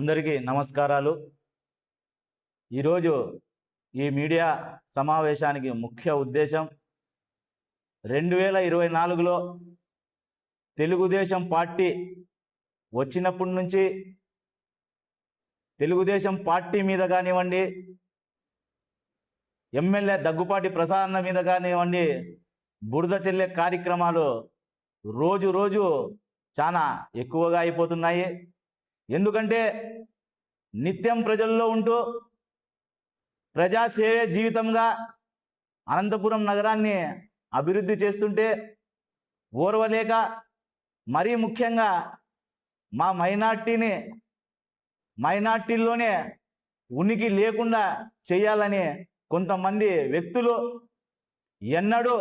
అందరికీ నమస్కారాలు। ఈరోజు ఈ మీడియా సమావేశానికి ముఖ్య ఉద్దేశం 2024లో తెలుగుదేశం పార్టీ వచ్చినప్పటి నుంచి తెలుగుదేశం పార్టీ మీద కానివ్వండి, ఎమ్మెల్యే దగ్గుపాటి ప్రసాద్ అన్న మీద కానివ్వండి, బురద చల్లే కార్యక్రమాలు రోజు రోజు చాలా ఎక్కువగా అయిపోతున్నాయి। ఎందుకంటే నిత్యం ప్రజల్లో ఉంటూ ప్రజాసేవే జీవితంగా అనంతపురం నగరాన్ని అభివృద్ధి చేస్తుంటే ఓర్వలేక, మరీ ముఖ్యంగా మా మైనార్టీలోనే ఉనికి లేకుండా చేయాలని కొంతమంది వ్యక్తులు ఎన్నడూ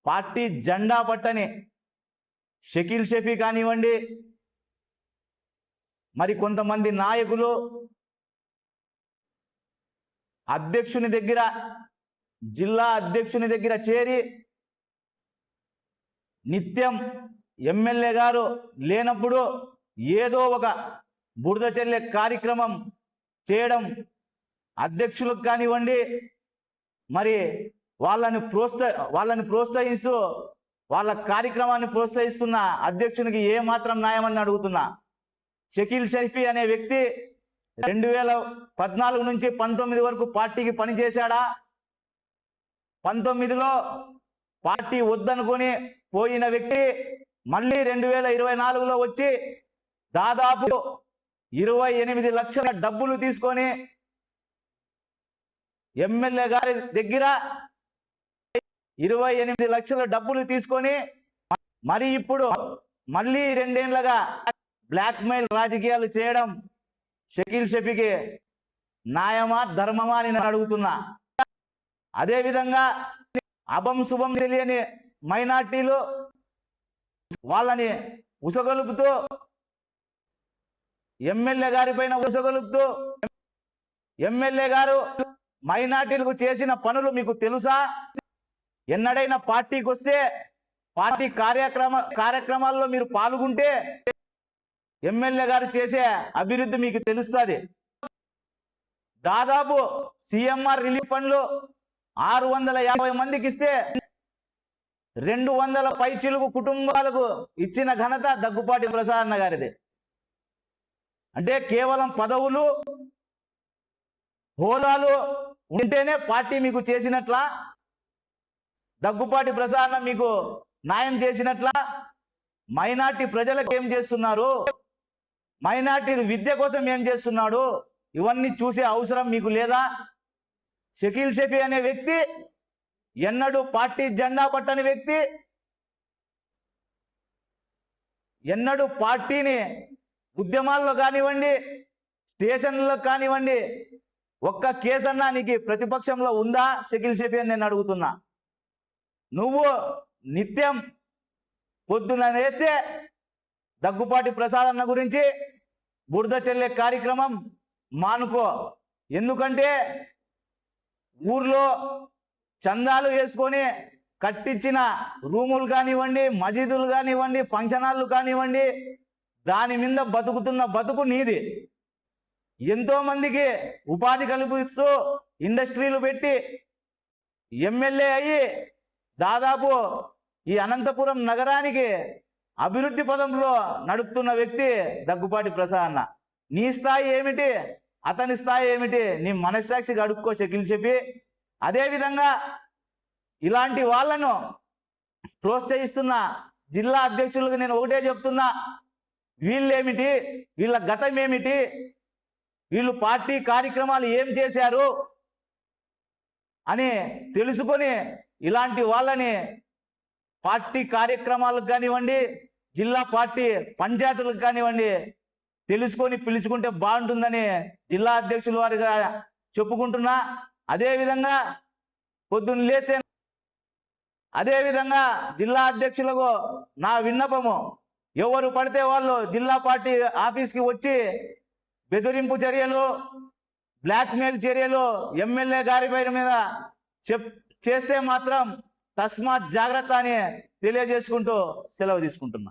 పార్టీ జెండా పట్టని షకీల్ షఫీ కానివ్వండి, మరి కొంతమంది నాయకులు అధ్యక్షుని దగ్గర, జిల్లా అధ్యక్షుని దగ్గర చేరి నిత్యం ఎమ్మెల్యే గారు లేనప్పుడు ఏదో ఒక బురద చల్లే కార్యక్రమం చేయడం, అధ్యక్షులకు కానివ్వండి, మరి వాళ్ళని ప్రోత్సహిస్తూ వాళ్ళ కార్యక్రమాన్ని ప్రోత్సహిస్తున్న అధ్యక్షునికి ఏమాత్రం న్యాయమని అడుగుతున్నా। షకీల్ షఫీ అనే వ్యక్తి 2014 నుంచి 19 వరకు పార్టీకి పనిచేశాడా? 19లో పార్టీ వద్దనుకొని పోయిన వ్యక్తి మళ్ళీ 2024లో వచ్చి దాదాపు 28 లక్షల డబ్బులు తీసుకొని ఎమ్మెల్యే గారి దగ్గర 28 లక్షల డబ్బులు తీసుకొని మరి ఇప్పుడు మళ్ళీ 2 ఏళ్లుగా బ్లాక్మెయిల్ రాజకీయాలు చేయడం షకీల్ షఫీకి న్యాయమా ధర్మమా అని అడుగుతున్నా। అదేవిధంగా అభం శుభం తెలియని మైనార్టీలు వాళ్ళని ఉసగొలుపుతూ, ఎమ్మెల్యే గారి పైన ఉసగొలుపుతూ, ఎమ్మెల్యే గారు మైనార్టీలకు చేసిన పనులు మీకు తెలుసా? ఎన్నడైనా పార్టీకి వస్తే పార్టీ కార్యక్రమాల్లో మీరు పాల్గొంటే ఎమ్మెల్యే గారు చేసే అభివృద్ధి మీకు తెలుస్తుంది। దాదాపు సిఎంఆర్ రిలీఫ్ ఫండ్లు 650 మందికి ఇస్తే 200 పైచిలుకు కుటుంబాలకు ఇచ్చిన ఘనత దగ్గుపాటి ప్రసాద్ అన్న గారిది। అంటే కేవలం పదవులు హోదాలు ఉంటేనే పార్టీ మీకు చేసినట్లా? దగ్గుపాటి ప్రసాద్ అన్న మీకు న్యాయం చేసినట్లా? మైనార్టీ ప్రజలకు ఏం చేస్తున్నారు? మైనార్టీ విద్య కోసం ఏం చేస్తున్నాడు? ఇవన్నీ చూసే అవసరం మీకు లేదా? షకీల్ షఫీ అనే వ్యక్తి ఎన్నడూ పార్టీ జెండా పట్టని వ్యక్తి, ఎన్నడూ పార్టీని ఉద్యమాల్లో కానివ్వండి, స్టేషన్లో కానివ్వండి, ఒక్క కేసన్నా నీకు ప్రతిపక్షంలో ఉందా షకీల్ షఫీ అని నేను అడుగుతున్నా। నువ్వు నిత్యం పొద్దున వేస్తే దగ్గుపాటి ప్రసాద్ అన్న గురించి బురద చల్లే కార్యక్రమం మానుకో। ఎందుకంటే ఊర్లో చందాలు వేసుకొని కట్టించిన రూములు కానివ్వండి, మసీదులు కానివ్వండి, ఫంక్షన్ హాళ్ళు కానివ్వండి, దాని మీద బతుకుతున్న బతుకు నీది। ఎంతోమందికి ఉపాధి కల్పిస్తూ ఇండస్ట్రీలు పెట్టి ఎమ్మెల్యే అయ్యి దాదాపు ఈ అనంతపురం నగరానికి అభివృద్ధి పదంలో నడుపుతున్న వ్యక్తి దగ్గుపాటి ప్రసాద్ అన్న। నీ స్థాయి ఏమిటి? అతని స్థాయి ఏమిటి? నీ మనస్సాక్షిగా అడుక్కో షకీల్ షఫీ। అదేవిధంగా ఇలాంటి వాళ్ళను ప్రోత్సహిస్తున్న జిల్లా అధ్యక్షులకు నేను ఒకటే చెప్తున్నా, వీళ్ళేమిటి, వీళ్ళ గతం ఏమిటి, వీళ్ళు పార్టీ కార్యక్రమాలు ఏం చేశారు అని తెలుసుకొని ఇలాంటి వాళ్ళని పార్టీ కార్యక్రమాలకు కానివ్వండి, జిల్లా పార్టీ పంచాయతీలకు కానివ్వండి తెలుసుకొని పిలుచుకుంటే బాగుంటుందని జిల్లా అధ్యక్షుల వారిగా చెప్పుకుంటున్నా। అదేవిధంగా పొద్దున్న లేస్తే అదేవిధంగా జిల్లా అధ్యక్షులకు నా విన్నపము, ఎవరు పడితే వాళ్ళు జిల్లా పార్టీ ఆఫీస్కి వచ్చి బెదిరింపు చర్యలు, బ్లాక్మెయిల్ చర్యలు ఎమ్మెల్యే గారి పేరు మీద చేస్తే మాత్రం తస్మాత్ జాగ్రత్త అని తెలియజేసుకుంటూ సెలవు తీసుకుంటున్నా।